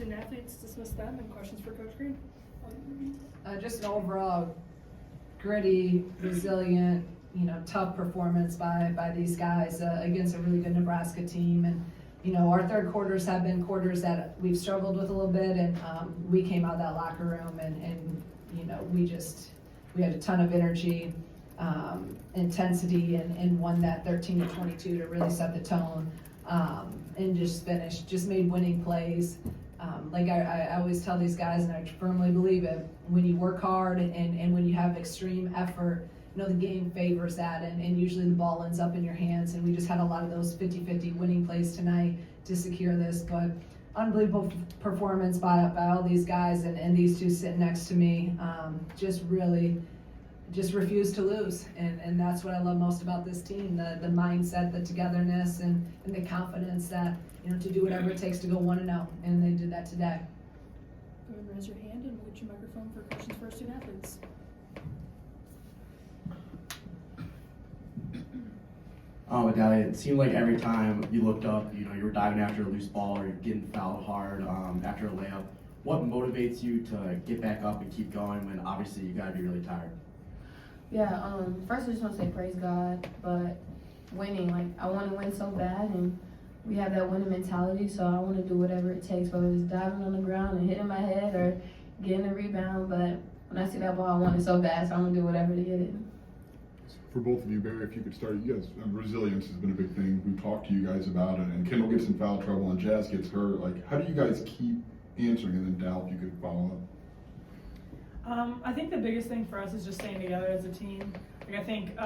student-athletes, dismiss them, and questions for Coach Green. Just an overall gritty, resilient, tough performance by these guys against a really good Nebraska team. And our third quarters have been quarters that we've struggled with a little bit, and we came out of that locker room and we had a ton of energy, intensity, and won that 13-22 to really set the tone, and just made winning plays. Like I always tell these guys, and I firmly believe it, when you work hard and when you have extreme effort, the game favors that, and usually the ball ends up in your hands, and we just had a lot of those 50-50 winning plays tonight to secure this. But unbelievable performance by all these guys, and these two sitting next to me just refuse to lose, and that's what I love most about this team, the mindset, the togetherness, and the confidence that to do whatever it takes to go 1-0, and they did that today. Go ahead and raise your hand, and we'll get your microphone for questions for our student-athletes. Adalia, it seemed like every time you looked up, you were diving after a loose ball or you're getting fouled hard after a layup. What motivates you to get back up and keep going when obviously you gotta be really tired? Yeah, first I just want to say praise God, but winning, I want to win so bad, and we have that winning mentality, so I want to do whatever it takes, whether it's diving on the ground and hitting my head or getting a rebound, but when I see that ball, I want it so bad, so I'm going to do whatever to get it. For both of you, Barry, if you could start, you guys, resilience has been a big thing. We've talked to you guys about it, and Kendall gets in foul trouble and Jazz gets hurt. How do you guys keep answering? And then Dal, if you could follow up. I think the biggest thing for us is just staying together as a team. I think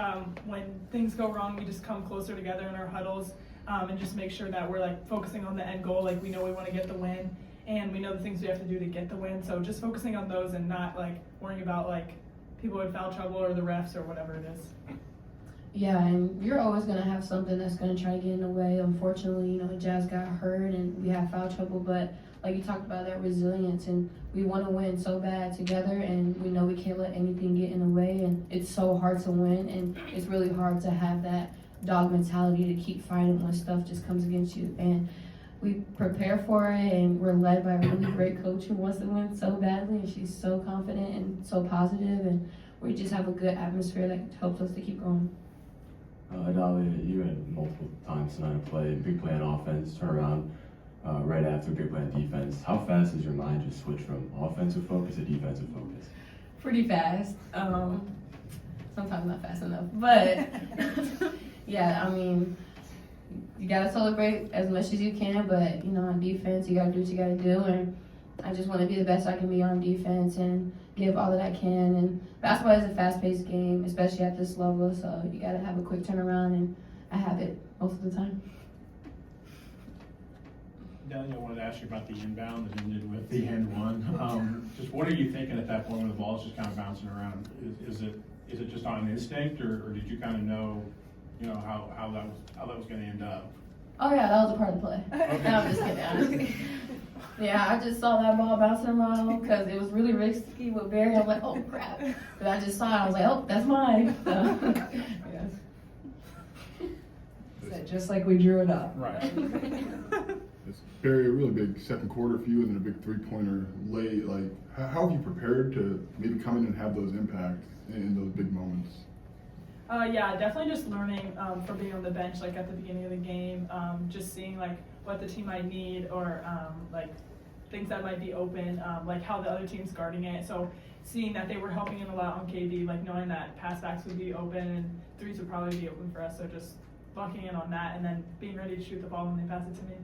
when things go wrong, we just come closer together in our huddles and just make sure that we're focusing on the end goal. We know we want to get the win, and we know the things we have to do to get the win. So just focusing on those and not worrying about people in foul trouble or the refs or whatever it is. Yeah, and you're always going to have something that's going to try to get in the way. Unfortunately, Jazz got hurt and we have foul trouble, but like you talked about, that resilience, and we want to win so bad together, and we know we can't let anything get in the way, and it's so hard to win, and it's really hard to have that dog mentality to keep fighting when stuff just comes against you. And we prepare for it, and we're led by a really great coach who wants to win so badly, and she's so confident and so positive, and we just have a good atmosphere that helps us to keep going. Adalia, you had multiple times tonight play, big play on offense, turn around right after, big play on defense. How fast does your mind just switch from offensive focus to defensive focus? Pretty fast. Sometimes not fast enough, but yeah, you gotta celebrate as much as you can, but on defense, you gotta do what you gotta do, and I just want to be the best I can be on defense and give all that I can. And basketball is a fast-paced game, especially at this level, so you gotta have a quick turnaround, and I have it most of the time. Adalia, I wanted to ask you about the inbound that ended with the end one. Just what are you thinking at that point when the ball's just kind of bouncing around? Is it just on instinct, or did you kind of know, how that was going to end up? Oh yeah, that was a part of the play. Okay. No, I'm just kidding. Yeah, I just saw that ball bouncing around because it was really risky with Barry. I'm like, oh crap! But I just saw it. I was like, oh, that's mine. So, yeah. Just like we drew it up. Right. Barry, a really big second quarter for you, and then a big three-pointer late. How have you prepared to maybe come in and have those impacts in those big moments? Yeah, definitely just learning from being on the bench at the beginning of the game, just seeing what the team might need or things that might be open, how the other team's guarding it. So seeing that they were helping in a lot on KD, knowing that pass backs would be open and threes would probably be open for us. So just locking in on that and then being ready to shoot the ball when they pass it to me.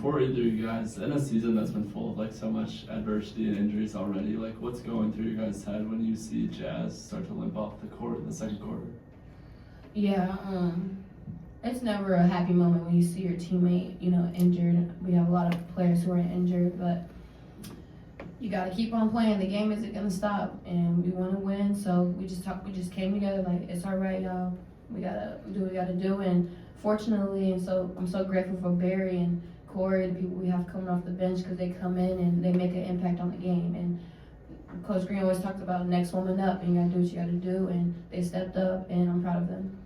For either of you guys, in a season that's been full of so much adversity and injuries already, what's going through your guys' head when you see Jazz start to limp off the court in the second quarter? Yeah, it's never a happy moment when you see your teammate, injured. We have a lot of players who are injured, but you got to keep on playing. The game isn't gonna stop, and we want to win. So we just came together it's all right, y'all. We gotta do what we gotta do, and fortunately, and so I'm so grateful for Barry and Corey, the people we have coming off the bench, because they come in and they make an impact on the game. And Coach Green always talked about next woman up, and you gotta do what you gotta do, and they stepped up, and I'm proud of them.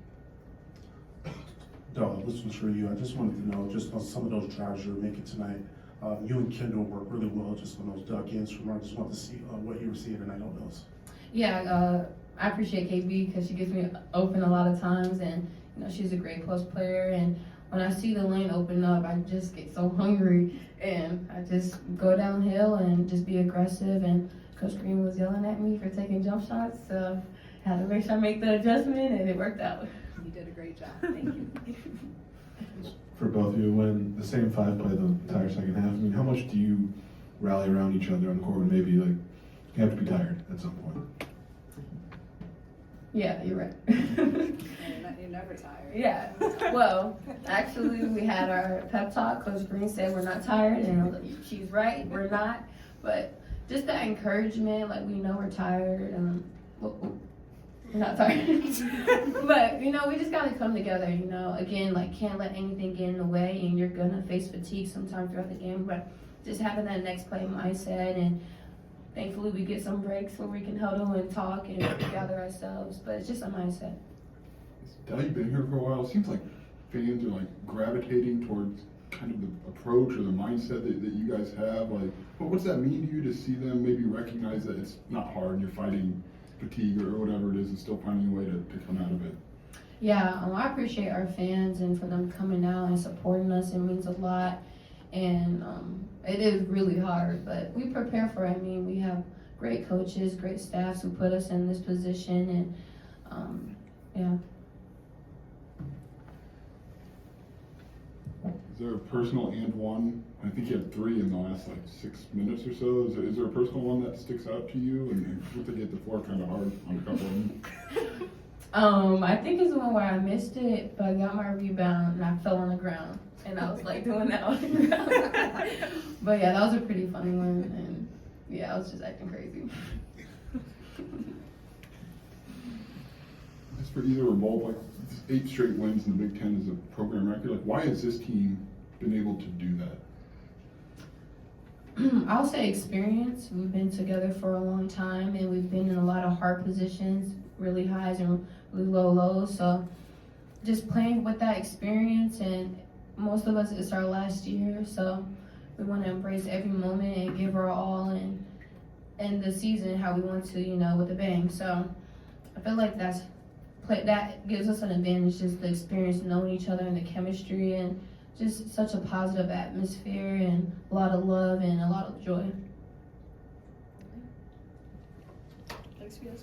Dal, this was for you. I just wanted to know, just on some of those drives you were making tonight, you and Kendall work really well just on those duck-ins from her. I just want to see what you were seeing tonight on those. Yeah, I appreciate KB because she gets me open a lot of times, and she's a great post player. And when I see the lane open up, I just get so hungry, and I just go downhill and just be aggressive. And Coach Green was yelling at me for taking jump shots, so I had to make sure I make the adjustment, and it worked out. You did a great job. Thank you. For both of you, when the same five play the entire second half, I mean, how much do you rally around each other on the court when maybe like you have to be tired at some point? Yeah, you're right. You're never tired. Yeah. Well, actually, we had our pep talk. Coach Green said we're not tired, and I was like, she's right, we're not. But just that encouragement, like we know we're tired, and we're not tired. But we just gotta come together. Again, like can't let anything get in the way, and you're gonna face fatigue sometime throughout the game. But just having that next play mindset, and thankfully we get some breaks where we can huddle and talk and gather ourselves. But it's just a mindset. Dal, you've been here for a while. It seems like fans are like gravitating towards kind of the approach or the mindset that you guys have. Like, what's that mean to you to see them maybe recognize that it's not hard and you're fighting fatigue or whatever it is and still finding a way to come out of it? Yeah, I appreciate our fans and for them coming out and supporting us. It means a lot. And it is really hard, but we prepare for it. I mean, we have great coaches, great staffs who put us in this position, and yeah. Is there a personal and one? I think you had 3 in the last 6 minutes or so. Is there a personal one that sticks out to you? And what to get the floor kind of hard on a couple of them? I think it's the one where I missed it, but I got my rebound and I fell on the ground. And I was like doing that on the ground. But yeah, that was a pretty funny one. And yeah, I was just acting crazy. As for either or both, like 8 straight wins in the Big Ten is a program record. Like, why has this team been able to do that? I'll say experience. We've been together for a long time, and we've been in a lot of hard positions, really highs and really low lows. So just playing with that experience, and most of us, it's our last year, so we want to embrace every moment and give our all and end the season how we want to, with a bang. So I feel like that gives us an advantage, just the experience, knowing each other and the chemistry, and just such a positive atmosphere and a lot of love and a lot of joy. Thanks, yes.